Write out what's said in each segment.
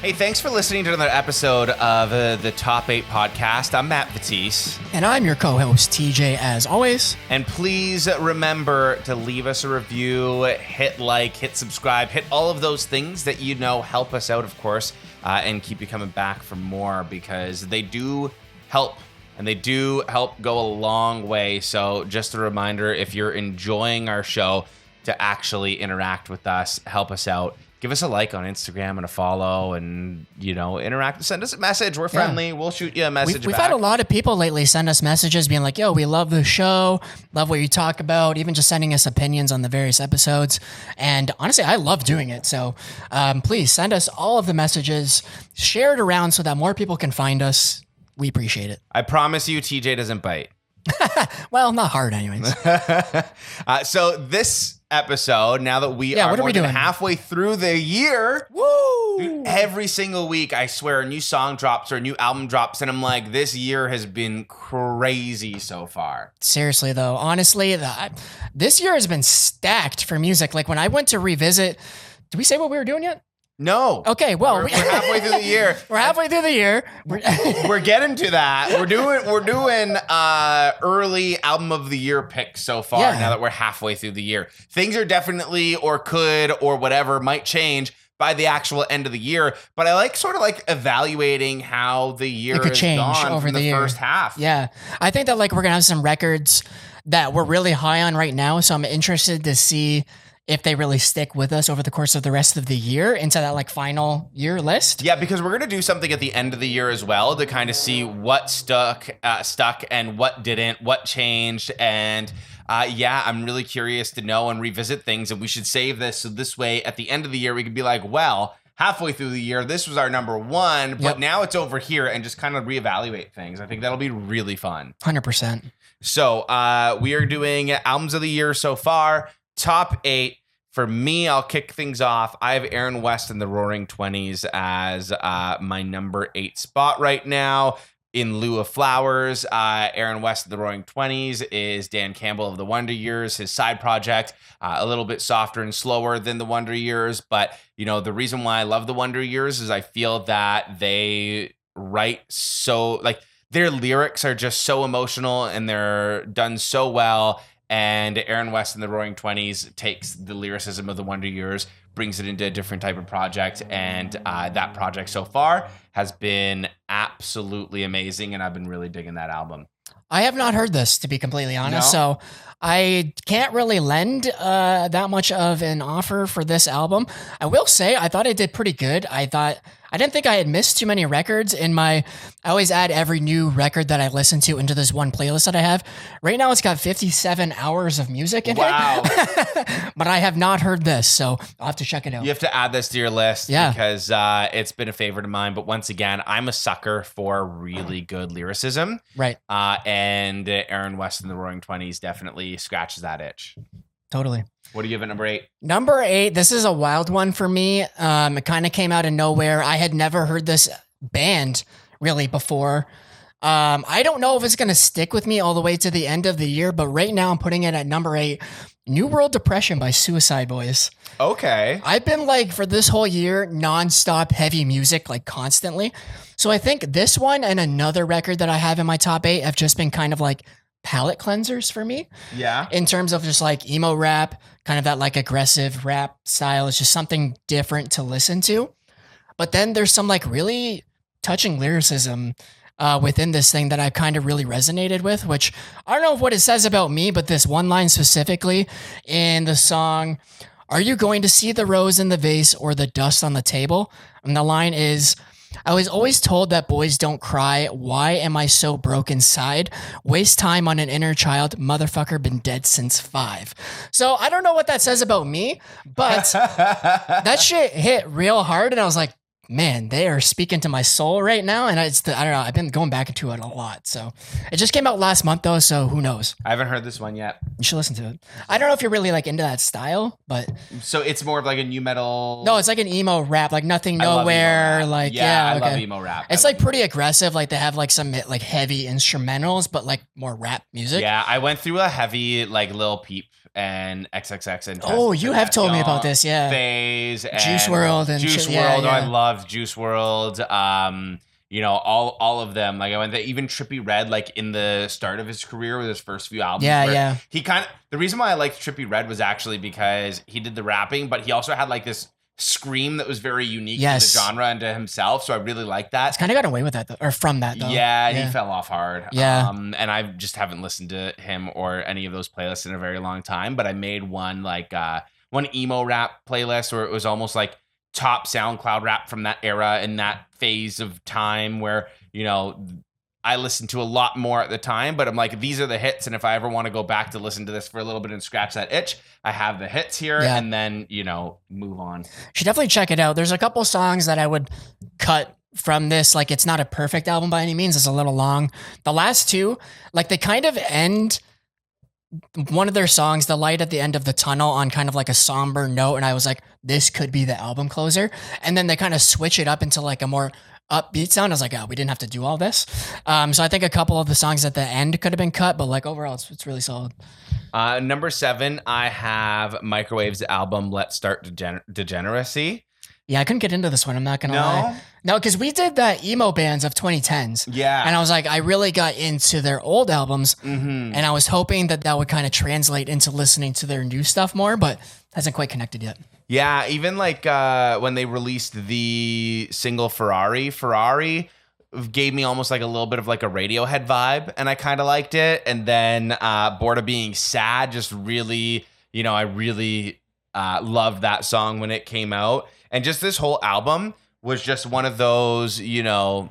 Hey, thanks for listening to another episode of the Top 8 podcast. I'm Matt Batiste. And I'm your co-host, TJ, as always. And please remember to leave us a review, hit like, hit subscribe, hit all of those things that you know help us out, of course, and keep you coming back for more because they do help. And they do help go a long way. So just a reminder, if you're enjoying our show, to actually interact with us, help us out. Give us a like on Instagram and a follow and, you know, interact. Send us a message. We're friendly. We'll shoot you a message We've back. had a lot of people lately send us messages being like, yo, we love the show, love what you talk about, even just sending us opinions on the various episodes. And honestly, I love doing it. So please send us all of the messages, share it around so that more people can find us. We appreciate it. I promise you TJ doesn't bite. Well, not hard anyways. So this episode, now that we are more than halfway through the year, dude, every single week, I swear, a new song drops or a new album drops, and I'm like, this year has been crazy so far. Seriously, though, honestly, this year has been stacked for music. Like when I went to revisit, did we say what we were doing yet? No. Okay, well, we're halfway through the year. We're halfway through the year. We're getting to that. We're doing early album of the year picks so far. Yeah. Now that we're halfway through the year, things are definitely or could or whatever might change by the actual end of the year. But I like sort of like evaluating how the year has gone over the first half. Yeah, I think that like we're gonna have some records that we're really high on right now. So I'm interested to see if they really stick with us over the course of the rest of the year into that like final year list. Yeah, because we're going to do something at the end of the year as well to kind of see what stuck and what didn't, what changed. And yeah, I'm really curious to know and revisit things. And we should save this so this way at the end of the year, we could be like, well, halfway through the year, this was our number one, but now it's over here and just kind of reevaluate things. I think that'll be really fun. 100%. So we are doing albums of the year so far. Top 8. For me, I'll kick things off. I have Aaron West and the Roaring 20s as my number 8 spot right now. In lieu of Flowers, Aaron West and the Roaring 20s is Dan Campbell of the Wonder Years, his side project, a little bit softer and slower than the Wonder Years. But, you know, the reason why I love the Wonder Years is I feel that they write so, like, their lyrics are just so emotional and they're done so well. And Aaron West and the Roaring 20s takes the lyricism of the Wonder Years, brings it into a different type of project. And that project so far has been absolutely amazing. And I've been really digging that album. I have not heard this, to be completely honest. No? So I can't really lend that much of an offer for this album. I will say I thought it did pretty good. I didn't think I had missed too many records I always add every new record that I listen to into this one playlist that I have. Right now it's got 57 hours of music in it. Wow. But I have not heard this, so I'll have to check it out. You have to add this to your list because it's been a favorite of mine. But once again, I'm a sucker for really good lyricism. Right. And Aaron West and the Roaring 20s definitely scratches that itch. Totally. What do you have at number 8? Number 8, this is a wild one for me. It kind of came out of nowhere. I had never heard this band really before. I don't know if it's going to stick with me all the way to the end of the year, but right now I'm putting it at number 8, New World Depression by Suicide Boys. Okay. I've been like for this whole year, nonstop heavy music, like constantly. So I think this one and another record that I have in my top 8 have just been kind of like palette cleansers for me. Yeah. In terms of just like emo rap, kind of that like aggressive rap style. It's just something different to listen to. But then there's some like really touching lyricism within this thing that I kind of really resonated with, which I don't know what it says about me, but this one line specifically in the song, "Are you going to see the rose in the vase or the dust on the table?" And the line is, "I was always told that boys don't cry. Why am I so broke inside? Waste time on an inner child. Motherfucker been dead since 5. So I don't know what that says about me, but that shit hit real hard. And I was like, man, they are speaking to my soul right now. And I don't know. I've been going back into it a lot. So it just came out last month though. So who knows? I haven't heard this one yet. You should listen to it. I don't know if you're really like into that style, but. So it's more of like a new metal. No, it's like an emo rap, like Nothing Nowhere. Like, I love emo rap. It's like pretty aggressive. Like they have like some like heavy instrumentals, but like more rap music. Yeah. I went through a heavy like Lil Peep and XXX and Oh, you have told me about this, yeah. Phase and Juice WRLD and Juice shit, WRLD. yeah. I loved Juice WRLD. You know, all of them. Like I went to even Trippie Redd, like in the start of his career with his first few albums. Yeah. He kind of, the reason why I liked Trippie Redd was actually because he did the rapping, but he also had like this scream that was very unique to the genre and to himself. So I really liked that. He's kind of got away with that, though, or from that, though. Yeah, he fell off hard. Yeah. And I just haven't listened to him or any of those playlists in a very long time. But I made one one emo rap playlist where it was almost like top SoundCloud rap from that era and that phase of time where, you know, I listened to a lot more at the time, but I'm like, these are the hits. And if I ever want to go back to listen to this for a little bit and scratch that itch, I have the hits here and then, you know, move on. You should definitely check it out. There's a couple songs that I would cut from this. Like, it's not a perfect album by any means. It's a little long. The last two, like, they kind of end one of their songs, The Light at the End of the Tunnel, on kind of like a somber note. And I was like, this could be the album closer. And then they kind of switch it up into like a more upbeat sound. I was like, oh, we didn't have to do all this. So I think a couple of the songs at the end could have been cut, but like overall, it's really solid. Number 7, I have Microwave's album, Let's Start Degeneracy. Yeah, I couldn't get into this one. I'm not going to lie. No, because we did that emo bands of 2010s. Yeah. And I was like, I really got into their old albums. And I was hoping that would kind of translate into listening to their new stuff more, but hasn't quite connected yet. Yeah, even like when they released the single Ferrari gave me almost like a little bit of like a Radiohead vibe, and I kind of liked it. And then Bored of Being Sad just really, you know, I really loved that song when it came out. And just this whole album was just one of those, you know,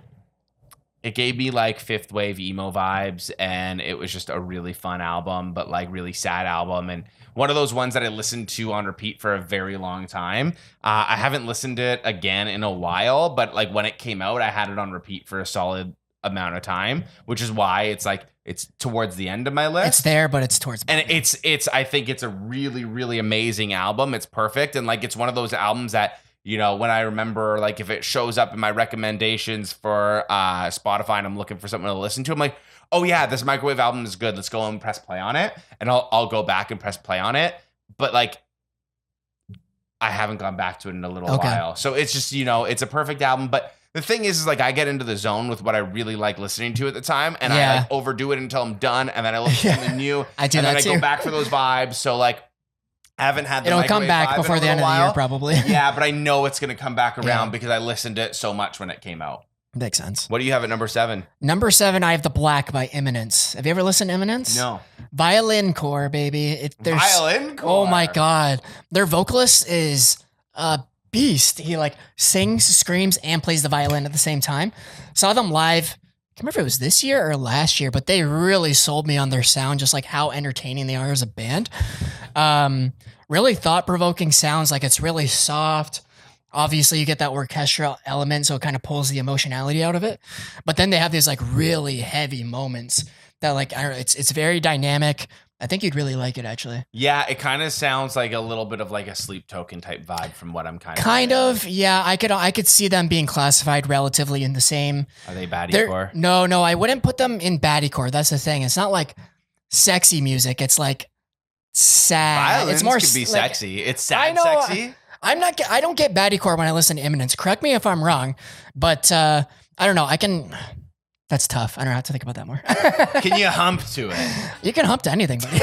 it gave me like fifth wave emo vibes, and it was just a really fun album, but like really sad album. And one of those ones that I listened to on repeat for a very long time. I haven't listened to it again in a while, but like when it came out, I had it on repeat for a solid amount of time, which is why it's like, it's towards the end of my list. It's there, but it's towards the end. And I think it's a really, really amazing album. It's perfect. And like, it's one of those albums that, you know, when I remember, like, if it shows up in my recommendations for Spotify and I'm looking for something to listen to, I'm like, oh yeah, this Microwave album is good. Let's go and press play on it. And I'll go back and press play on it. But like, I haven't gone back to it in a little while. So it's just, you know, it's a perfect album. But the thing is like, I get into the zone with what I really like listening to at the time. And I like overdo it until I'm done. And then I listen to something new. I do and that then too. I go back for those vibes. So like, I haven't had the It'll come back vibe before the end of the year, probably. Yeah, but I know it's going to come back around because I listened to it so much when it came out. Makes sense. What do you have at number 7? Number 7, I have The Black by Eminence. Have you ever listened to Eminence? No. Violin core, baby. Violin core? Oh my God. Their vocalist is a beast. He like sings, screams, and plays the violin at the same time. Saw them live. I can't remember if it was this year or last year, but they really sold me on their sound, just like how entertaining they are as a band. Really thought-provoking sounds, like it's really soft. Obviously, you get that orchestral element, so it kind of pulls the emotionality out of it. But then they have these like really heavy moments that like, I don't know, it's very dynamic. I think you'd really like it, actually. Yeah, it kind of sounds like a little bit of like a Sleep Token type vibe from what I'm kind of. Yeah, I could see them being classified relatively in the same. Are they baddiecore? No, I wouldn't put them in baddiecore. That's the thing. It's not like sexy music. It's like sad. Violins it's more could be like, sexy. It's sad sexy. I don't get baddiecore when I listen to Eminence. Correct me if I'm wrong, but I don't know. That's tough. I don't have to think about that more. Can you hump to it? You can hump to anything, buddy.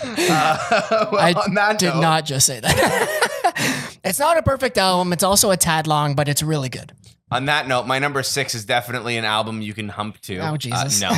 I did not just say that. It's not a perfect album. It's also a tad long, but it's really good. On that note, my number 6 is definitely an album you can hump to. Oh, Jesus. No.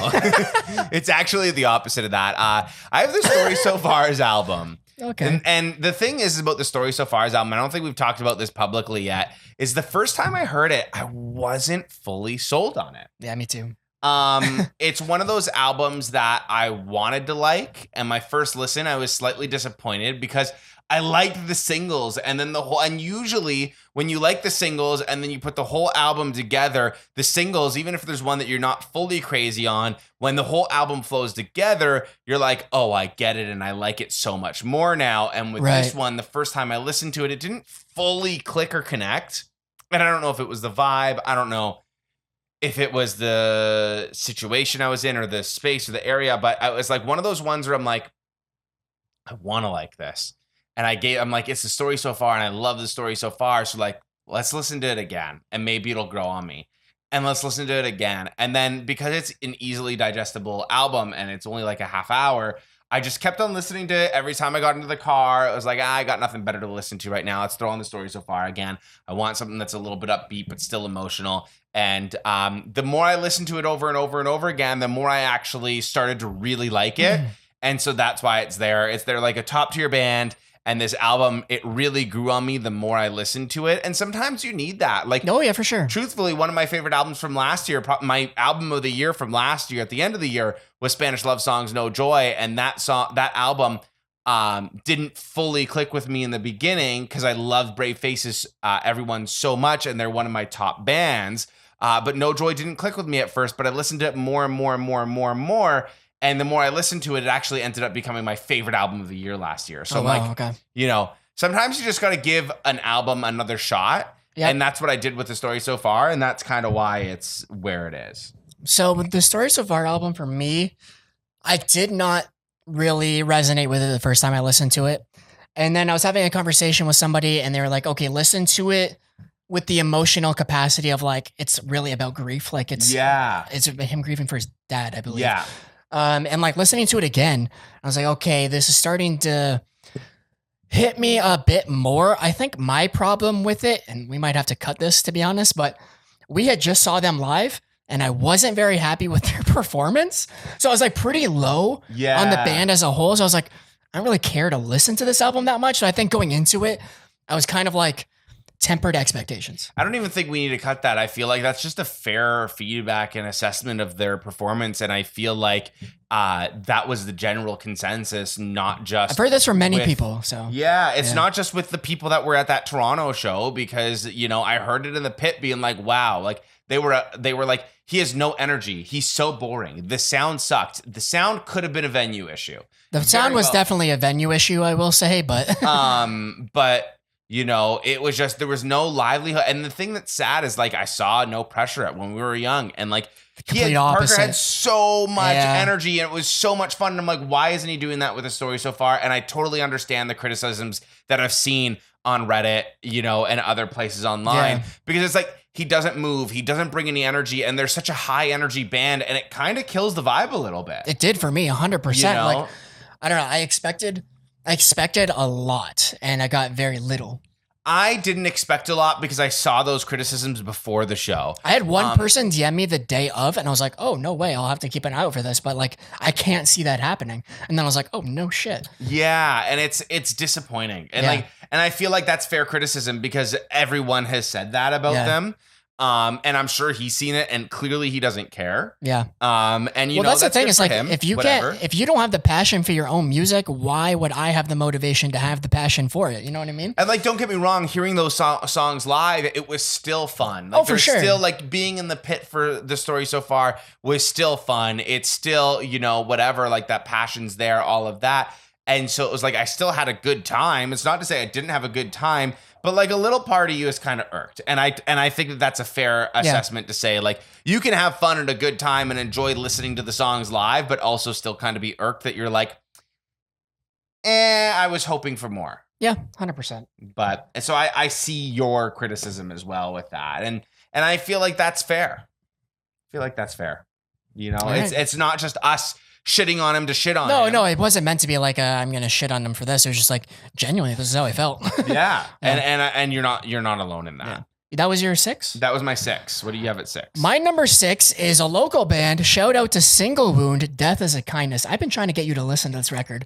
It's actually the opposite of that. I have the Story So Far's album. Okay. And the thing is about the Story So Far's album, I don't think we've talked about this publicly yet, is the first time I heard it, I wasn't fully sold on it. Yeah, me too. It's one of those albums that I wanted to like, and my first listen, I was slightly disappointed because I liked the singles, and then and usually when you like the singles and then you put the whole album together, the singles, even if there's one that you're not fully crazy on, when the whole album flows together, you're like, oh, I get it, and I like it so much more now. And with this one, the first time I listened to it, it didn't fully click or connect, and I don't know if it was the vibe. I don't know. if it was the situation I was in or the space or the area, but I was like one of those ones where I'm like, I want to like this. And I'm like, it's the story so far and I love the story so far. So like, let's listen to it again and maybe it'll grow on me. And let's listen to it again. And then because it's an easily digestible album and it's only like a half hour, I just kept on listening to it every time I got into the car. I was like, I got nothing better to listen to right now. Let's throw on the story so far again. I want something that's a little bit upbeat, but still emotional. And the more I listened to it over and over and over again, the more I actually started to really like it. And so that's why it's there. It's there like a top tier band. And this album, it really grew on me the more I listened to it. And sometimes you need that. Like, oh yeah, for sure. Truthfully, one of my favorite albums from last year, my album of the year from last year at the end of the year was Spanish Love Songs, No Joy. And that album didn't fully click with me in the beginning because I love Brave Faces, everyone so much. And they're one of my top bands. But No Joy didn't click with me at first, but I listened to it more and more and more and more and more. And the more I listened to it, it actually ended up becoming my favorite album of the year last year. So you know, sometimes you just got to give an album another shot. Yep. And that's what I did with the story so far. And that's kind of why it's where it is. So with the story so far album for me, I did not really resonate with it the first time I listened to it. And then I was having a conversation with somebody and they were like, okay, listen to it with the emotional capacity of like, it's really about grief. Like it's him grieving for his dad, I believe. Yeah. And like listening to it again, I was like, okay, this is starting to hit me a bit more. I think my problem with it, and we might have to cut this to be honest, but we had just saw them live and I wasn't very happy with their performance. So I was like pretty low on the band as a whole. So I was like, I don't really care to listen to this album that much. So I think going into it, I was kind of like, tempered expectations. I don't even think we need to cut that. I feel like that's just a fair feedback and assessment of their performance. And I feel like that was the general consensus, not just... I've heard this from many people. So yeah, it's not just with the people that were at that Toronto show because, you know, I heard it in the pit being like, wow, like they were like, he has no energy. He's so boring. The sound sucked. The sound could have been a venue issue. The sound was definitely a venue issue, I will say, but... but... You know, it was just, there was no livelihood. And the thing that's sad is like, I saw No Pressure at when we were young and like Parker had so much energy and it was so much fun. And I'm like, why isn't he doing that with the story so far? And I totally understand the criticisms that I've seen on Reddit, you know, and other places online because it's like, he doesn't move. He doesn't bring any energy. And there's such a high energy band and it kind of kills the vibe a little bit. It did for me 100%. You know? Like, I don't know. I expected a lot and I got very little. I didn't expect a lot because I saw those criticisms before the show. I had one person DM me the day of and I was like, oh, no way. I'll have to keep an eye out for this. But like, I can't see that happening. And then I was like, oh, no shit. Yeah. And it's disappointing. And and I feel like that's fair criticism because everyone has said that about them. And I'm sure he's seen it and clearly he doesn't care. Yeah. And you know, that's the thing. It's like, if you don't have the passion for your own music, why would I have the motivation to have the passion for it? You know what I mean? And like, don't get me wrong, hearing those songs live, it was still fun. Like, for sure. Still like being in the pit for the story so far was still fun. It's still, you know, whatever, like that passion's there, all of that. And so it was like, I still had a good time. It's not to say I didn't have a good time, but like a little part of you is kind of irked. And I think that that's a fair assessment to say, like, you can have fun and a good time and enjoy listening to the songs live, but also still kind of be irked that you're like, I was hoping for more. Yeah, 100%. But so I see your criticism as well with that. And I feel like that's fair. You know, it's not just us shitting on him to shit on him. No, it wasn't meant to be like I'm gonna shit on him for this. It was just like genuinely, this is how I felt. Yeah. And you're not alone in that. Yeah. That was your 6? That was my 6. What do you have at 6? My number 6 is a local band. Shout out to Single Wound, Death is a Kindness. I've been trying to get you to listen to this record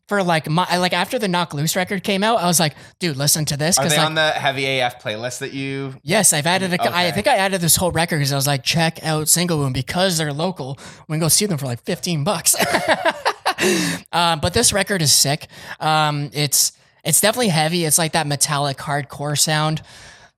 for like after the Knock Loose record came out. I was like, dude, listen to this. Are they on the Heavy AF playlist that you? Yes, I've added. I think I added this whole record because I was like, check out Single Wound because they're local. We can go see them for like $15. But this record is sick. It's definitely heavy. It's like that metallic hardcore sound.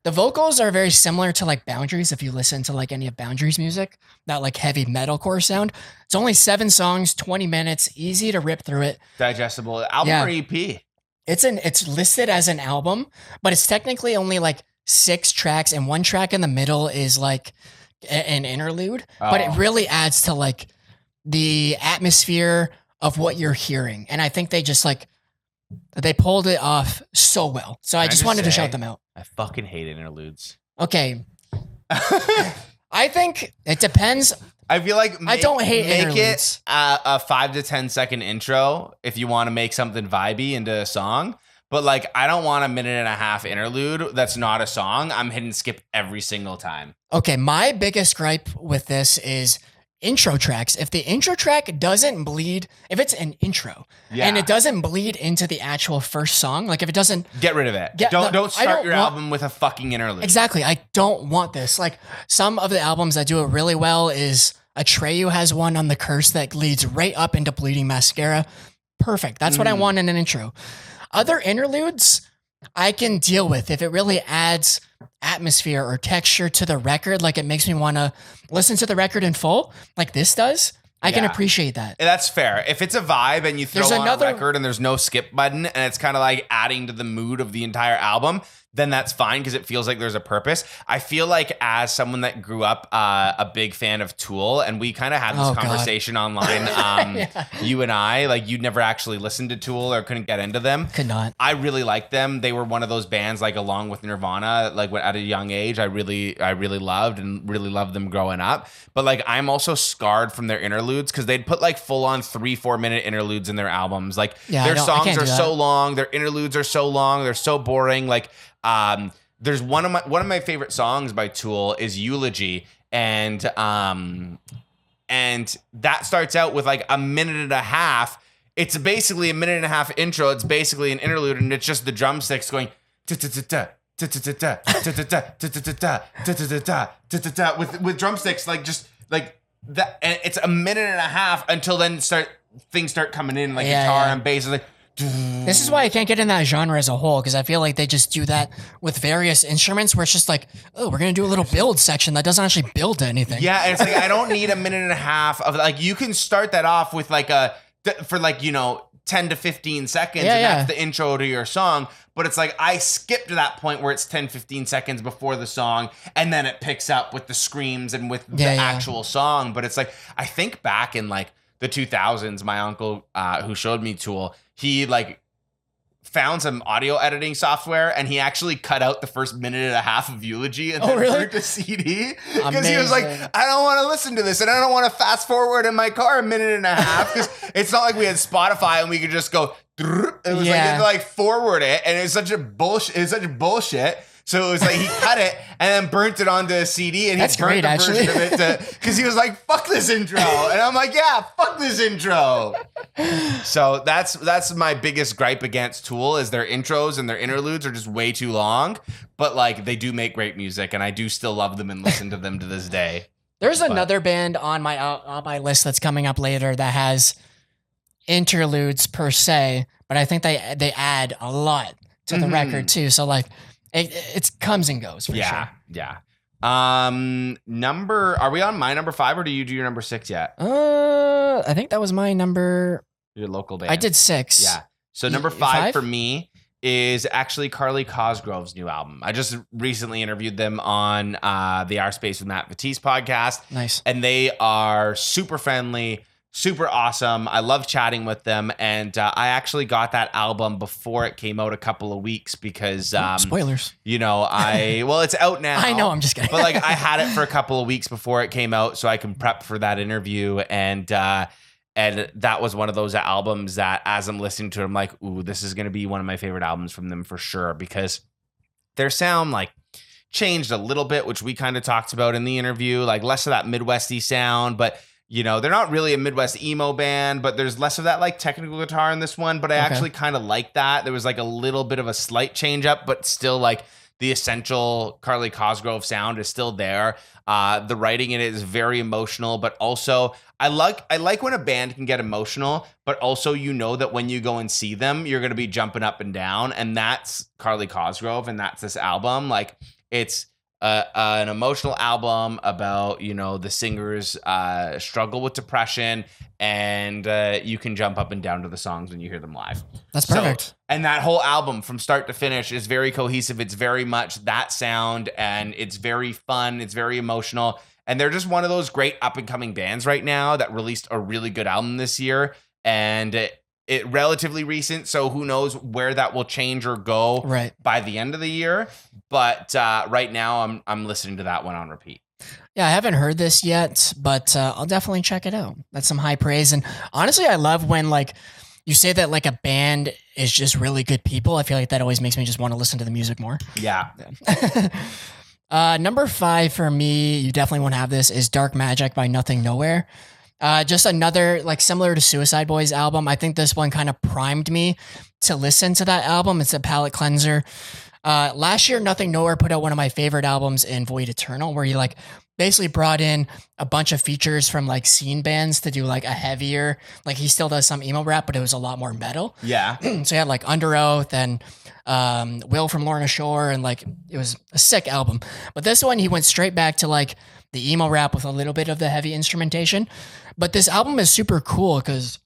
The vocals are very similar to like Boundaries. If you listen to like any of Boundaries music, that like heavy metalcore sound. It's only 7 songs, 20 minutes, easy to rip through it. Digestible album or EP? It's listed as an album, but it's technically only like 6 tracks, and one track in the middle is like an interlude, but it Oh. really adds to like the atmosphere of what you're hearing. And I think they just like they pulled it off so well. So I Can I just just wanted to say- shout them out. I fucking hate interludes. Okay. I think it depends. I feel like I don't hate make interludes. it a 5 to 10 second intro if you want to make something vibey into a song. But like, I don't want a minute and a half interlude that's not a song. I'm hitting skip every single time. Okay, my biggest gripe with this is intro tracks. If the intro track doesn't bleed, if it's an intro and it doesn't bleed into the actual first song, like if it doesn't Get rid of it. Yeah, don't I start don't your want- album with a fucking interlude. exactly, I don't want this. Like some of the albums that do it really well is Atreyu has one on The Curse that leads right up into Bleeding Mascara. Perfect. That's what I want in an intro. Other interludes I can deal with if it really adds atmosphere or texture to the record, like it makes me want to listen to the record in full, like this does. I can Yeah. appreciate that. That's fair. If it's a vibe and you throw There's on another- a record and there's no skip button and it's kind of like adding to the mood of the entire album, then that's fine because it feels like there's a purpose. I feel like as someone that grew up a big fan of Tool, and we kind of had this Oh, God. conversation online, you and I, like you'd never actually listened to Tool or couldn't get into them. Could not. I really liked them. They were one of those bands, like along with Nirvana, like at a young age, I really loved and really loved them growing up. But like, I'm also scarred from their interludes because they'd put like full on 3-4 minute interludes in their albums. Like Yeah, their I songs can't are do that. so long, their interludes are so long, they're so boring. Like, there's one of my favorite songs by Tool is Eulogy, and that starts out with like a minute and a half. It's basically a minute and a half intro. It's basically an interlude, and it's just the drumsticks going with drumsticks, like just like that. And it's a minute and a half until then things start coming in, like Yeah, guitar yeah. and bass. Like, This is why I can't get in that genre as a whole, because I feel like they just do that with various instruments where it's just like, oh, we're going to do a little build section that doesn't actually build to anything. yeah, and it's like I don't need a minute and a half of like, you can start that off with like for like, 10 to 15 seconds, Yeah, and yeah. that's the intro to your song. But it's like I skipped to that point where it's 10, 15 seconds before the song, and then it picks up with the screams and with the Yeah, yeah. actual song. But it's like, I think back in like the 2000s, my uncle who showed me Tool, he like found some audio editing software and he actually cut out the first minute and a half of Eulogy and Oh, then really? burnt a CD because he was like, Amazing. I don't want to listen to this and I don't want to fast forward in my car a minute and a half because it's not like we had Spotify and we could just go. It was Yeah. like forward it, and it's such a bullshit. It's such a bullshit. So it was like he cut it and then burnt it onto a CD, and That's he burnt great, the version actually. of it because he was like, "Fuck this intro," and I'm like, "Yeah, fuck this intro." So that's my biggest gripe against Tool is their intros and their interludes are just way too long. But like they do make great music, and I do still love them and listen to them to this day. There's another band on my list that's coming up later that has interludes per se, but I think they add a lot to the Mhm. record too. So like it comes and goes for Yeah, sure. yeah. Are we on my number 5 or do you do your number 6 yet? I think that was my number. Your local band. I did 6. Yeah. So number 5 for me is actually Carly Cosgrove's new album. I just recently interviewed them on the OurSpace with Matt Batiste podcast. Nice. And they are super friendly, super awesome. I love chatting with them. And I actually got that album before it came out a couple of weeks because, Spoilers. well, it's out now. I know. I'm just kidding. But like I had it for a couple of weeks before it came out so I can prep for that interview. And that was one of those albums that as I'm listening to it, I'm like, ooh, this is going to be one of my favorite albums from them for sure. Because their sound like changed a little bit, which we kind of talked about in the interview, like less of that Midwesty sound, but they're not really a Midwest emo band, but there's less of that like technical guitar in this one. But I actually kind of like that. There was like a little bit of a slight change up, but still like the essential Carly Cosgrove sound is still there. The writing in it is very emotional, but also I like when a band can get emotional, but also that when you go and see them, you're going to be jumping up and down. And that's Carly Cosgrove, and that's this album. Like it's an emotional album about the singer's struggle with depression, and you can jump up and down to the songs when you hear them live. That's perfect. And that whole album from start to finish is very cohesive. It's very much that sound, and it's very fun. It's very emotional. And they're just one of those great up and coming bands right now that released a really good album this year. And it relatively recent, so who knows where that will change or go by the end of the year. But right now, I'm listening to that one on repeat. Yeah, I haven't heard this yet, but I'll definitely check it out. That's some high praise. And honestly, I love when like you say that like a band is just really good people. I feel like that always makes me just want to listen to the music more. Yeah. Number 5 for me, you definitely won't have this, is Dark Magic by Nothing Nowhere. Just another, like similar to Suicide Boys album. I think this one kind of primed me to listen to that album. It's a palate cleanser. Last year, Nothing Nowhere put out one of my favorite albums in Void Eternal, where he like basically brought in a bunch of features from like scene bands to do like a heavier, like he still does some emo rap, but it was a lot more metal. Yeah. So he had like Under Oath and Will from Lorna Shore, and like it was a sick album. But this one, he went straight back to like the emo rap with a little bit of the heavy instrumentation. But this album is super cool because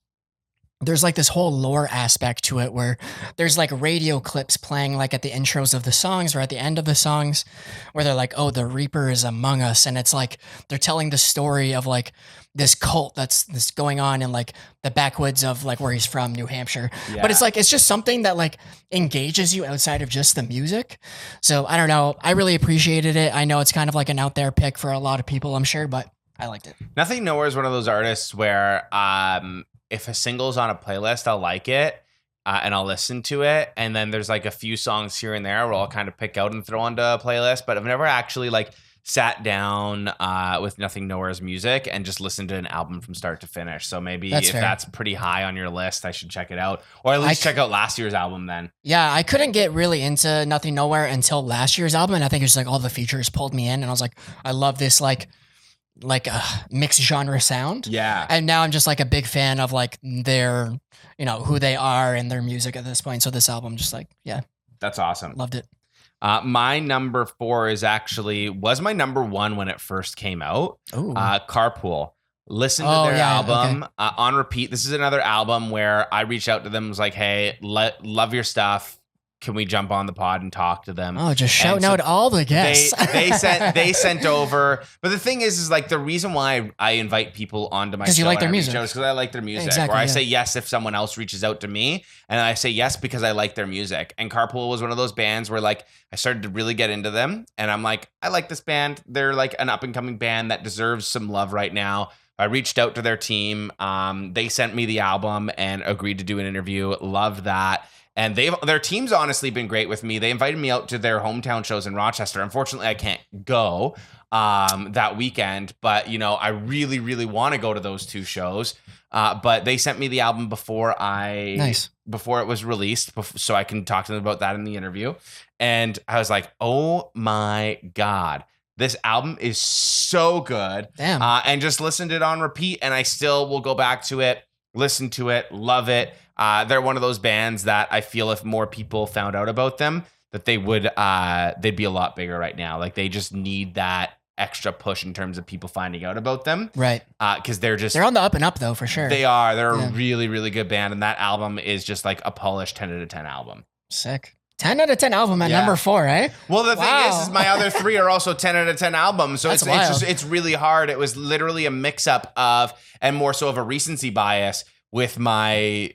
there's like this whole lore aspect to it where there's like radio clips playing like at the intros of the songs or at the end of the songs where they're like, oh, the Reaper is among us. And it's like, they're telling the story of like this cult that's going on in like the backwoods of like where he's from, New Hampshire. Yeah. But it's like, it's just something that like engages you outside of just the music. So I don't know. I really appreciated it. I know it's kind of like an out there pick for a lot of people, I'm sure, but I liked it. Nothing Nowhere is one of those artists where, if a single's on a playlist, I'll like it and I'll listen to it. And then there's like a few songs here and there where I'll kind of pick out and throw onto a playlist. But I've never actually like sat down with Nothing Nowhere's music and just listened to an album from start to finish. So maybe that's pretty high on your list, I should check it out. Or at least check out last year's album then. Yeah, I couldn't get really into Nothing Nowhere until last year's album. And I think it's like all the features pulled me in. And I was like, I love this like a mixed genre sound. Yeah. And now I'm just like a big fan of like their, you know, who they are and their music at this point. So this album just like, yeah. That's awesome. Loved it. My number 4 was my number 1 when it first came out. Carpool. Listen to their album on repeat. This is another album where I reached out to them and was like, hey, love your stuff. Can we jump on the pod and talk to them? Oh, just shouting out all the guests. They sent over. But the thing is like the reason why I invite people onto my show, because you like their music, is because I like their music. Exactly, or I say yes if someone else reaches out to me, and I say yes because I like their music. And Carpool was one of those bands where like I started to really get into them, and I'm like, I like this band. They're like an up and coming band that deserves some love right now. I reached out to their team. They sent me the album and agreed to do an interview. Loved that. And their team's honestly been great with me. They invited me out to their hometown shows in Rochester. Unfortunately, I can't go that weekend, but you know, I really, really want to go to those 2 shows. But they sent me the album before it was released, so I can talk to them about that in the interview. And I was like, oh my God, this album is so good. Damn. And just listened to it on repeat, and I still will go back to it, listen to it, love it. They're one of those bands that I feel if more people found out about them, that they'd be a lot bigger right now. Like they just need that extra push in terms of people finding out about them. Right. Because they're on the up and up though, for sure. They are. They're a really, really good band. And that album is just like a polished 10 out of 10 album. Sick. 10 out of 10 album at number 4, eh? Well, the thing is my other 3 are also 10 out of 10 albums. So it's really hard. It was literally a mix up of, and more so of a recency bias with my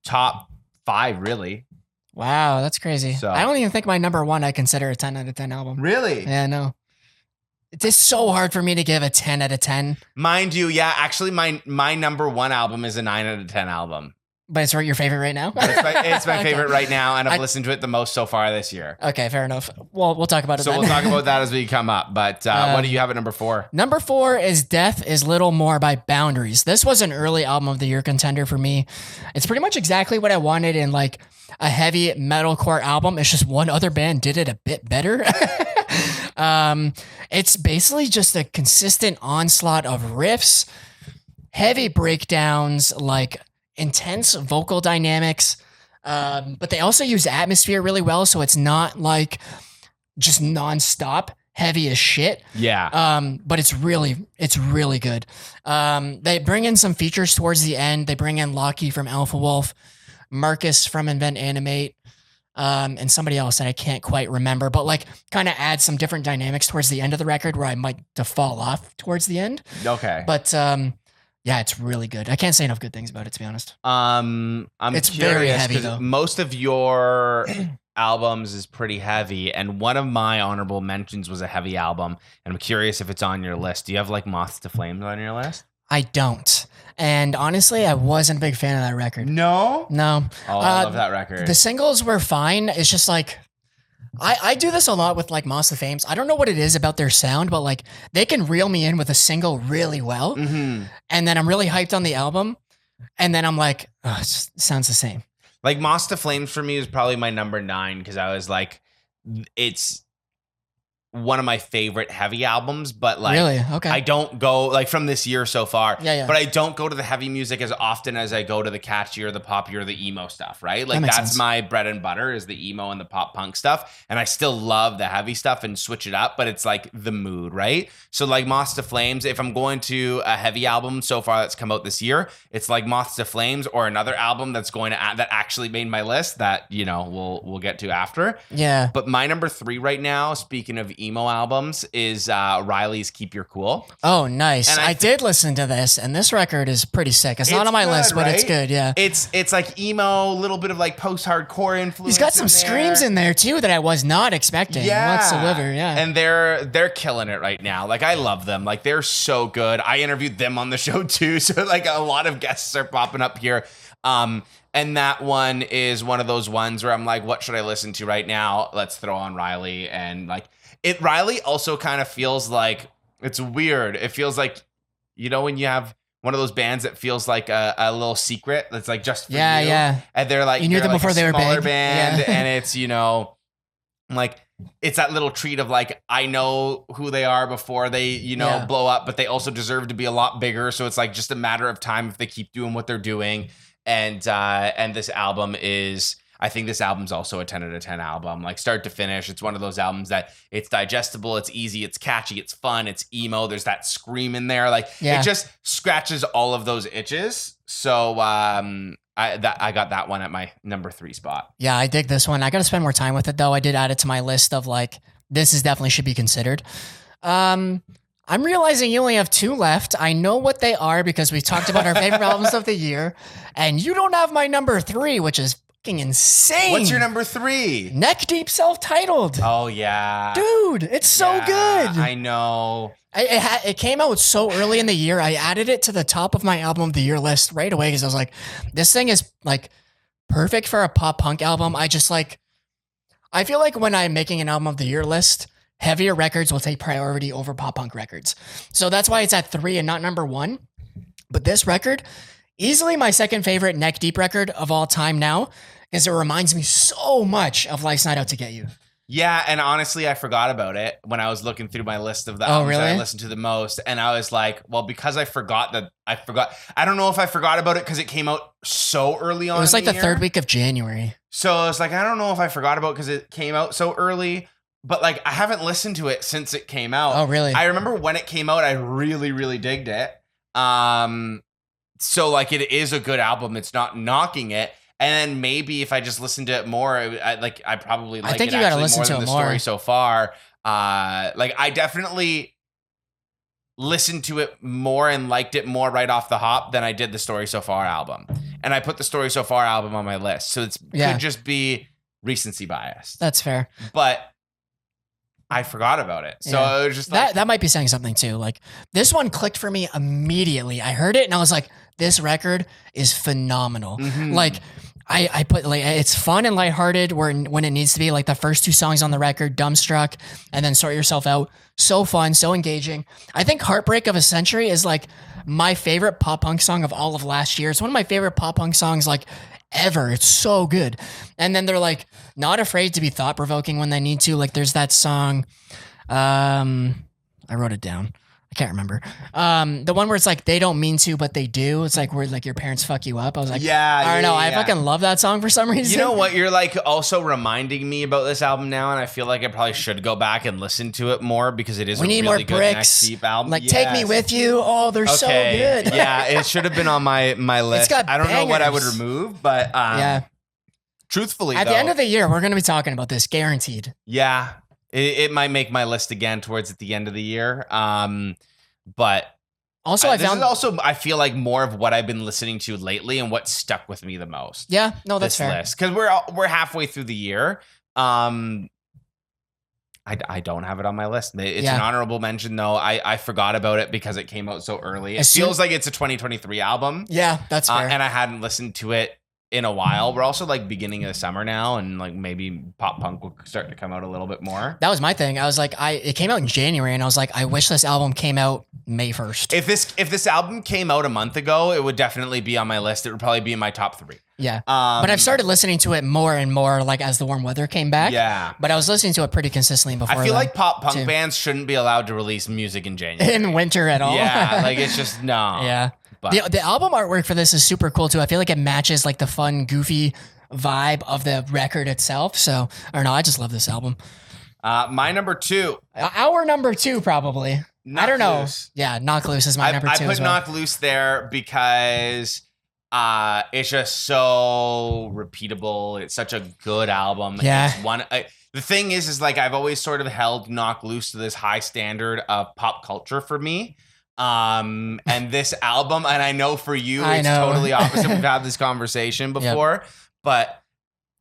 top 5, really. Wow, that's crazy. So, I don't even think my number 1 I consider a 10 out of 10 album. Really? Yeah, no. It's just so hard for me to give a 10 out of 10. Mind you, yeah. Actually, my number 1 album is a 9 out of 10 album. But it's your favorite right now? It's my favorite right now, and I've listened to it the most so far this year. Okay, fair enough. Well, we'll talk about it then. So we'll talk about that as we come up. But what do you have at number 4? Number 4 is Death is Little More by Boundaries. This was an early album of the year contender for me. It's pretty much exactly what I wanted in like a heavy metalcore album. It's just one other band did it a bit better. It's basically just a consistent onslaught of riffs, heavy breakdowns, like intense vocal dynamics, but they also use atmosphere really well, so it's not like just nonstop heavy as shit. Yeah. But it's really good. They bring in some features towards the end. They bring in Lockie from Alpha Wolf, Marcus from Invent Animate, and somebody else that I can't quite remember, but like kind of add some different dynamics towards the end of the record where I might fall off towards the end. Okay. But yeah, it's really good. I can't say enough good things about it, to be honest. It's very heavy, though. Most of your albums is pretty heavy, and one of my honorable mentions was a heavy album, and I'm curious if it's on your list. Do you have like Moths to Flames on your list? I don't. And honestly, I wasn't a big fan of that record. No? No. Oh, I love that record. The singles were fine. It's just like, I do this a lot with like Moths to Flames. I don't know what it is about their sound, but like they can reel me in with a single really well. Mm-hmm. And then I'm really hyped on the album. And then I'm like, oh, it sounds the same. Like Moths to Flames for me is probably my number 9 because I was like, it's one of my favorite heavy albums, but like really? Okay. I don't go like from this year so far. Yeah. But I don't go to the heavy music as often as I go to the catchier, the poppier, the emo stuff, right? Like that's sense. my bread and butter is the emo and the pop punk stuff. And I still love the heavy stuff and switch it up, but it's like the mood, right? So like Moths to Flames, if I'm going to a heavy album so far that's come out this year, it's like Moths to Flames or another album that's going to that actually made my list that, you know, we'll get to after. Yeah. But my number 3 right now, speaking of emo albums, is Riley's Keep Your Cool. Oh, nice. And I did listen to this, and this record is pretty sick. It's not on my good, list, but right? it's good, yeah. It's like emo, a little bit of like post-hardcore influence. He's got some in there. screams in there too that I was not expecting whatsoever, yeah. And they're killing it right now. Like I love them. Like they're so good. I interviewed them on the show too, so like a lot of guests are popping up here. And that one is one of those ones where I'm like, what should I listen to right now? Let's throw on Riley. And like Riley also kind of feels like, it's weird. It feels like, you know, when you have one of those bands that feels like a little secret that's like just for you. Yeah. And they're like, you knew them like before they were smaller big. band. Yeah. And it's, you know, like it's that little treat of like, I know who they are before they, you know, blow up, but they also deserve to be a lot bigger. So it's like just a matter of time if they keep doing what they're doing. And this album is, I think this album's also a 10 out of 10 album, like start to finish. It's one of those albums that it's digestible, it's easy, it's catchy, it's fun, it's emo. There's that scream in there. Like it just scratches all of those itches. So I got that one at my number 3 spot. Yeah, I dig this one. I got to spend more time with it though. I did add it to my list of like, this is definitely should be considered. I'm realizing you only have 2 left. I know what they are because we talked about our favorite albums of the year, and you don't have my number 3, which is fucking insane. What's your number 3? Neck Deep Self-Titled. Oh yeah, dude, it's so good. I know. It came out so early in the year. I added it to the top of my album of the year list right away because I was like, this thing is like perfect for a pop punk album. I feel like when I'm making an album of the year list, heavier records will take priority over pop punk records. So that's why it's at 3 and not number 1. But this record, easily my second favorite Neck Deep record of all time now, because it reminds me so much of Life's Not Out to Get You. Yeah, and honestly, I forgot about it when I was looking through my list of the albums that I listened to the most. And I was like, well, because I forgot. I don't know if I forgot about it because it came out so early on. It was like the year. 3rd week of January. So I was like, I don't know if I forgot about it because it came out so early. But like, I haven't listened to it since it came out. Oh, really? I remember when it came out, I really, really digged it. So like, it is a good album. It's not knocking it. And then maybe if I just listened to it more, I probably like. I think you got to listen to it more. Story so far, like I definitely listened to it more and liked it more right off the hop than I did the Story So Far album. And I put the Story So Far album on my list, so it could just be recency bias. That's fair, but I forgot about it. So it was just like, that might be saying something too. Like this one clicked for me immediately. I heard it and I was like, this record is phenomenal. Mm-hmm. Like I put like, it's fun and lighthearted when it needs to be. Like the first 2 songs on the record, Dumbstruck and then Sort Yourself Out. So fun, so engaging. I think Heartbreak of a Century is like my favorite pop punk song of all of last year. It's one of my favorite pop punk songs like ever. It's so good. And then they're like not afraid to be thought provoking when they need to. Like there's that song. I wrote it down. I can't remember. The one where it's like, they don't mean to, but they do. It's like where like your parents fuck you up. I was like, I don't know. I fucking love that song for some reason. You know what? You're like also reminding me about this album now. And I feel like I probably should go back and listen to it more because it is we need really more bricks. Neck Deep album. Like Take Me With You. Oh, they're so good. Yeah. It should have been on my list. It's got I don't know what I would bangers. remove, but yeah. truthfully, At though, the end of the year, we're going to be talking about this, guaranteed. yeah, it might make my list again towards at the end of the year. But Also, I this found is also, I feel like, more of what I've been listening to lately and what stuck with me the most. Yeah, no, that's this fair. list, because we're halfway through the year. I don't have it on my list. It's an honorable mention, though. I forgot about it because it came out so early. It feels like it's a 2023 album. Yeah, that's fair. And I hadn't listened to it in a while. We're also like beginning of the summer now, and like maybe pop punk will start to come out a little bit more. That was my thing. I was like, it came out in January, and I was like, I wish this album came out May 1st. If this album came out a month ago, it would definitely be on my list. It would probably be in my top 3. Yeah. But I've started listening to it more and more, like, as the warm weather came back. Yeah. But I was listening to it pretty consistently before. I feel like pop punk bands shouldn't be allowed to release music in January. In winter at all. Yeah. Like, it's just, no. Yeah. But the album artwork for this is super cool, too. I feel like it matches, like, the fun, goofy vibe of the record itself. So, I don't know. I just love this album. My number 2. Our number 2, probably. I don't know. Loose. Yeah, Knock Loose is my number 2 I put as well. Knock Loose there because it's just so repeatable. It's such a good album. Yeah. It's the thing is like I've always sort of held Knock Loose to this high standard of pop culture for me. And this album, and I know for you, it's totally opposite. We've had this conversation before, but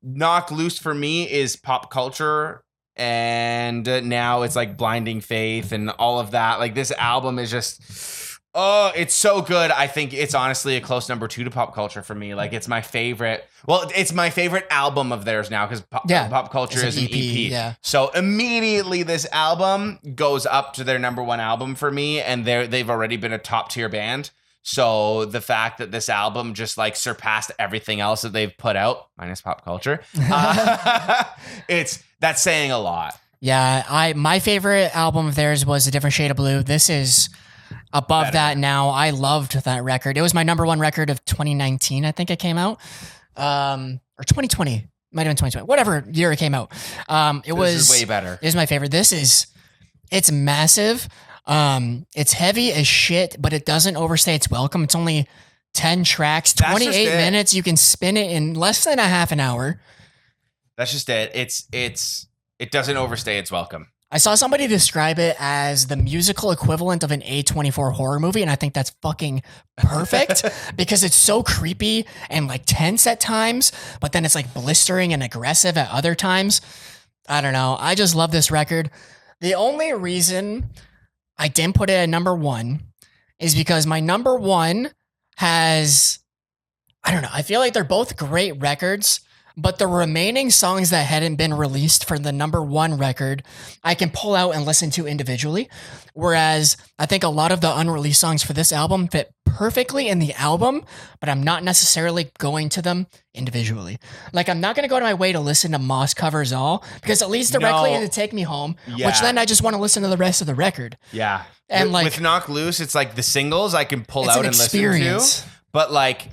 Knock Loose for me is pop culture. And now it's like Blinding Faith and all of that. Like, this album is just, oh, it's so good. I think it's honestly a close number 2 to pop culture for me. Like, it's my favorite. Well, it's my favorite album of theirs now because pop culture is an EP. Yeah. So immediately this album goes up to their number 1 album for me, and they've already been a top tier band. So the fact that this album just like surpassed everything else that they've put out, minus pop culture, that's saying a lot. Yeah, my favorite album of theirs was A Different Shade of Blue. This is above that now. I loved that record. It was my number 1 record of 2019, I think it came out. Or 2020. Might have been 2020. Whatever year it came out. This was way better. It was my favorite. It's massive. It's heavy as shit, but it doesn't overstay its welcome. It's only 10 tracks, 28 minutes. You can spin it in less than a half an hour. That's just it. It doesn't overstay its welcome. I saw somebody describe it as the musical equivalent of an A24 horror movie, and I think that's fucking perfect because it's so creepy and like tense at times, but then it's like blistering and aggressive at other times. I don't know. I just love this record. The only reason I didn't put it at number 1 is because my number 1 has, I don't know, I feel like they're both great records, but the remaining songs that hadn't been released for the number 1 record, I can pull out and listen to individually. Whereas I think a lot of the unreleased songs for this album fit perfectly in the album, but I'm not necessarily going to them individually. Like, I'm not going to go to my way to listen to Moss Covers All because it leads directly into Take Me Home, which then I just want to listen to the rest of the record. Yeah. And with Knock Loose, it's like the singles I can pull out and listen to. But like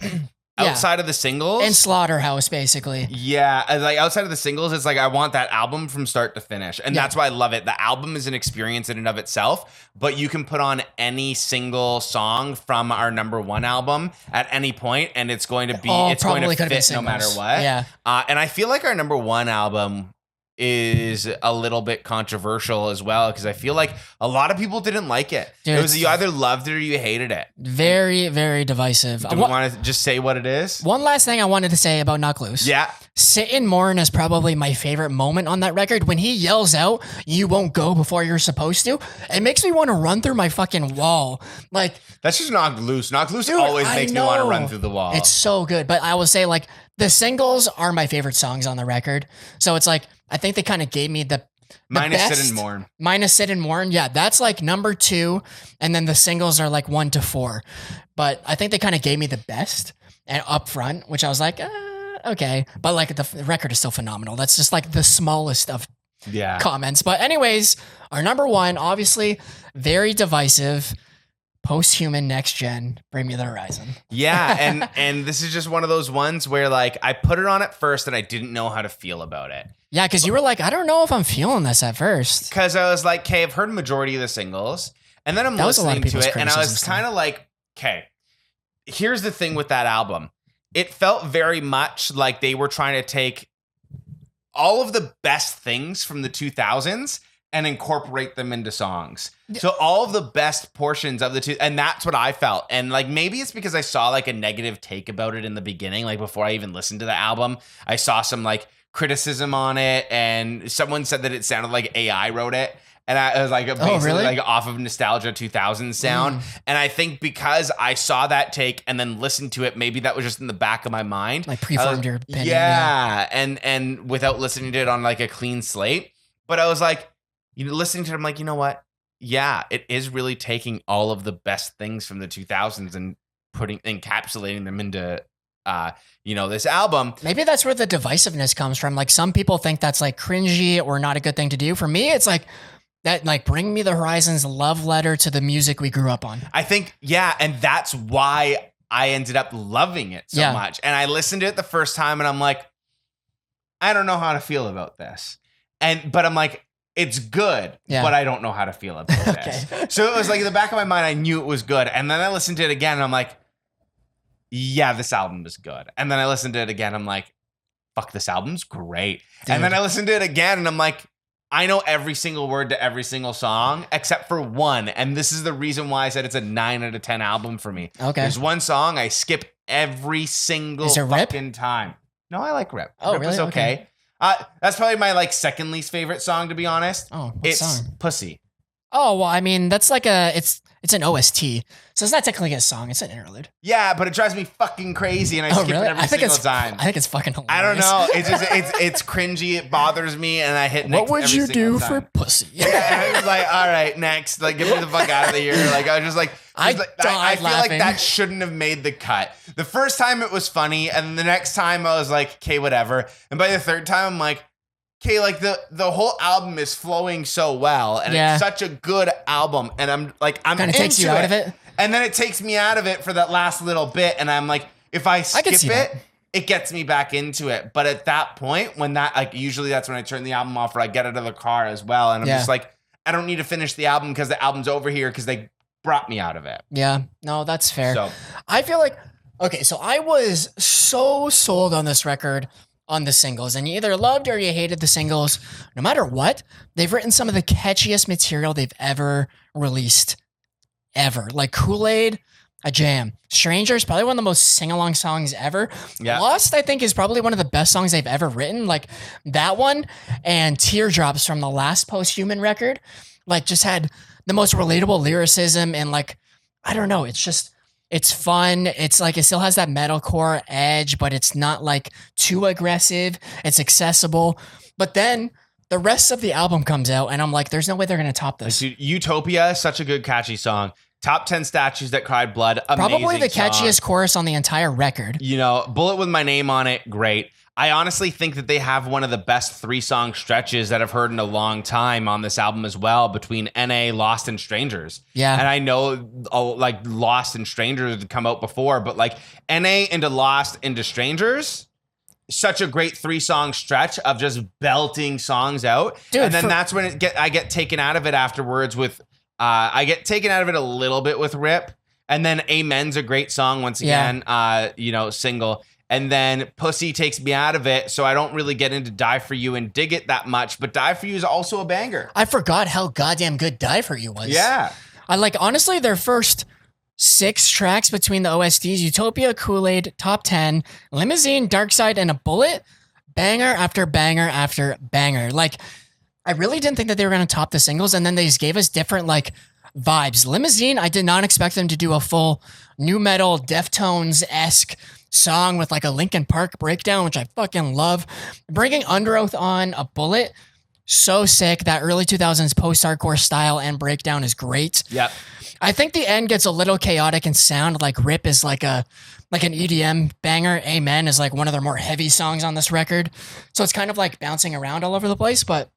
outside of the singles and Slaughterhouse, basically. Yeah, like outside of the singles, it's like I want that album from start to finish, and that's why I love it. The album is an experience in and of itself, but you can put on any single song from our number 1 album at any point, and it's going to be going to fit no matter what. Yeah, and I feel like our number 1 album is a little bit controversial as well because I feel like a lot of people didn't like it. Dude, it was you either loved it or you hated it. Very, very divisive. Do we want to just say what it is? One last thing I wanted to say about Knock Loose. Yeah. Sit and Mourn is probably my favorite moment on that record. When he yells out, "You won't go before you're supposed to," it makes me want to run through my fucking wall. Like, that's just Knock Loose. Knock Loose always makes me want to run through the wall. It's so good. But I will say, like, the singles are my favorite songs on the record. So it's like, I think they kind of gave me the minus best. Sit and Mourn. Minus Sit and Mourn. Yeah, that's like number 2. And then the singles are like 1 to 4. But I think they kind of gave me the best and up front, which I was like, okay. But like the record is still phenomenal. That's just like the smallest of comments. But anyways, our number 1, obviously very divisive. Post-Human, Next Gen, Bring Me the Horizon. Yeah, and this is just one of those ones where like I put it on at first and I didn't know how to feel about it. Yeah, because you were like, I don't know if I'm feeling this at first. Because I was like, okay, I've heard majority of the singles, and then I'm listening to it, and I was kind of like, okay, here's the thing with that album. It felt very much like they were trying to take all of the best things from the 2000s and incorporate them into songs. So all of the best portions of the two, and that's what I felt. And like, maybe it's because I saw like a negative take about it in the beginning, like before I even listened to the album, I saw some like criticism on it, and someone said that it sounded like AI wrote it. And I was like, basically like off of nostalgia 2000 sound. And I think because I saw that take and then listened to it, maybe that was just in the back of my mind. Like preformed your opinion. Yeah. And without listening to it on like a clean slate. But I was like, listening to it, I'm like, you know what? Yeah, it is really taking all of the best things from the 2000s and encapsulating them into this album. Maybe that's where the divisiveness comes from. Like, some people think that's like cringy or not a good thing to do. For me, it's like that, like, Bring Me the Horizon's love letter to the music we grew up on. I think, yeah, and that's why I ended up loving it so much. And I listened to it the first time and I'm like, I don't know how to feel about this. But I'm like, it's good, but I don't know how to feel about this. So it was like in the back of my mind, I knew it was good. And then I listened to it again and I'm like, yeah, this album is good. And then I listened to it again. I'm like, fuck, this album's great. Dude. And then I listened to it again and I'm like, I know every single word to every single song except for one. And this is the reason why I said it's a 9 out of 10 album for me. Okay. There's one song I skip every single fucking time. No, I like Rip. Oh, Rip really? is okay. That's probably my like second least favorite song, to be honest. Oh, what it's song? Pussy. Oh, well, I mean, that's like it's an OST. So it's not technically a song, it's an interlude. Yeah, but it drives me fucking crazy and I skip it every single time. I think it's fucking hilarious. I don't know. It's just it's cringy, it bothers me, and I hit next. What would you do for pussy? Yeah, I was like, all right, next. Like, get me the fuck out of here. Like, I was just like, I feel like that shouldn't have made the cut. The first time it was funny, and the next time I was like, okay, whatever. And by the third time, I'm like, okay, like the whole album is flowing so well, and it's such a good album, and I'm kind of takes you out of it, and then it takes me out of it for that last little bit, and I'm like, if I skip it, it gets me back into it. But at that point, when that, like, usually that's when I turn the album off or I get out of the car as well, and I'm just like, I don't need to finish the album because the album's over here because they brought me out of it. Yeah, no, that's fair. So I feel like, okay, so I was so sold on this record on the singles, and you either loved or you hated the singles. No matter what, they've written some of the catchiest material they've ever released, ever. Like Kool-Aid, a jam. Strangers, probably one of the most sing-along songs ever. Yeah. Lost, I think, is probably one of the best songs they've ever written. Like that one, and Teardrops from the last Posthuman record, like, just had the most relatable lyricism, and like, I don't know, it's fun. It's like, it still has that metalcore edge, but it's not like too aggressive. It's accessible. But then the rest of the album comes out and I'm like, there's no way they're going to top this. Utopia, such a good, catchy song. Top 10 Statues That Cried Blood. Amazing Probably the song. catchiest chorus on the entire record. Bullet With My Name on It, great. I honestly think that they have one of the best 3-song stretches that I've heard in a long time on this album as well, between NA, Lost, and Strangers. Yeah. And I know like Lost and Strangers had come out before, but like NA into Lost into Strangers, such a great 3-song stretch of just belting songs out. Dude, and then that's when I get taken out of it afterwards with, I get taken out of it a little bit with Rip. And then Amen's a great song once again, single. And then Pussy takes me out of it, so I don't really get into Die For You and dig it that much. But Die For You is also a banger. I forgot how goddamn good Die For You was. Yeah. I like, honestly, their first 6 tracks between the OSTs, Utopia, Kool-Aid, Top 10, Limousine, Dark Side, and a Bullet, banger after banger after banger. Like, I really didn't think that they were going to top the singles, and then they just gave us different, like, vibes. Limousine, I did not expect them to do a full new metal, Deftones-esque song with like a Linkin Park breakdown, which I fucking love. Bringing Under Oath on a Bullet, so sick. That early 2000s post-hardcore style and breakdown is great. Yep. I think the end gets a little chaotic and sound. Like Rip is like an EDM banger. Amen is like one of their more heavy songs on this record. So it's kind of like bouncing around all over the place, but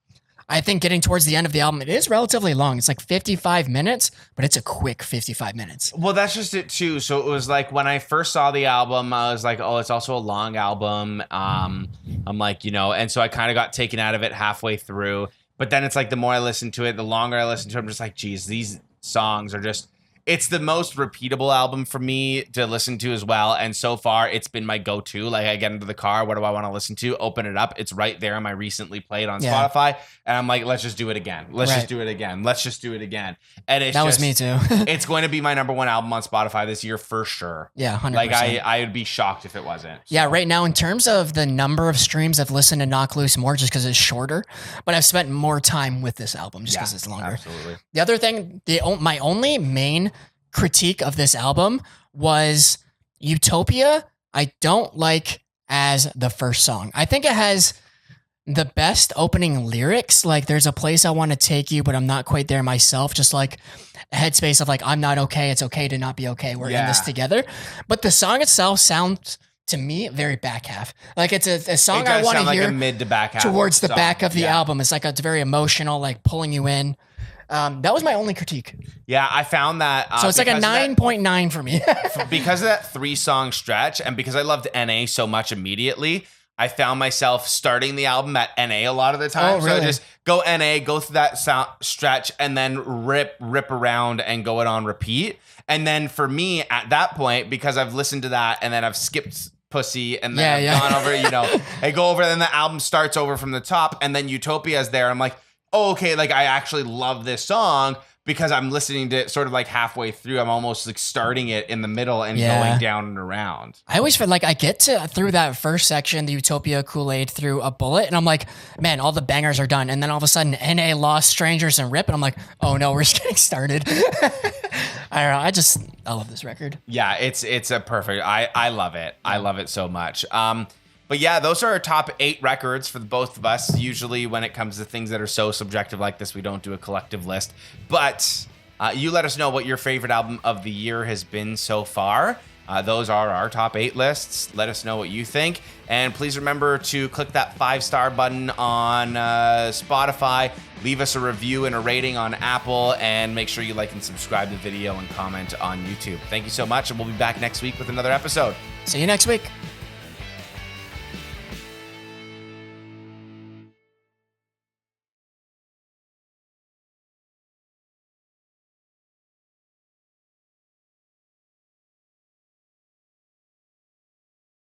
I think getting towards the end of the album, it is relatively long. It's like 55 minutes, but it's a quick 55 minutes. Well, that's just it too. So it was like when I first saw the album, I was like, oh, it's also a long album. I'm like, and so I kind of got taken out of it halfway through. But then it's like the more I listen to it, the longer I listen to it, I'm just like, geez, these songs are just, It's the most repeatable album for me to listen to as well. And so far, it's been my go-to. Like, I get into the car, what do I want to listen to? Open it up. It's right there on my recently played on Spotify. And I'm like, let's just do it again. Let's just do it again. Let's just do it again. And it's was me too. It's going to be my number one album on Spotify this year for sure. Yeah, 100%. Like, I would be shocked if it wasn't. So. Yeah, right now, in terms of the number of streams, I've listened to Knock Loose more just because it's shorter. But I've spent more time with this album just because it's longer. Absolutely. The other thing, my only main critique of this album was Utopia. I don't like as the first song. I think it has the best opening lyrics. Like, there's a place I want to take you, but I'm not quite there myself. Just like a headspace of like, I'm not okay. It's okay to not be okay. We're in this together. But the song itself sounds to me very back half. Like, it's a song I want to hear like a mid to back half towards the song. back of the album. It's like it's very emotional, like pulling you in. That was my only critique. Yeah, I found that. So it's like a 9.9 for me. Because of that 3-song stretch, and because I loved NA so much immediately, I found myself starting the album at NA a lot of the time. Oh, really? So I just go NA, go through that stretch, and then rip around and go it on repeat. And then for me at that point, because I've listened to that and then I've skipped Pussy and then I've gone over, I go over, then the album starts over from the top, and then Utopia's there. I'm like, oh, okay, like I actually love this song because I'm listening to it sort of like halfway through. I'm almost like starting it in the middle and going down and around. I always feel like I get through that first section, the Utopia Kool-Aid, through a bullet, and I'm like, man, all the bangers are done. And then all of a sudden, NA, Lost, Strangers, and Rip, and I'm like, oh no, we're just getting started. I don't know. I love this record. Yeah, it's a perfect. I love it. I love it so much. But yeah, those are our top 8 records for both of us. Usually when it comes to things that are so subjective like this, we don't do a collective list. But you let us know what your favorite album of the year has been so far. Those are our top 8 lists. Let us know what you think. And please remember to click that 5-star button on Spotify. Leave us a review and a rating on Apple. And make sure you like and subscribe to the video and comment on YouTube. Thank you so much. And we'll be back next week with another episode. See you next week.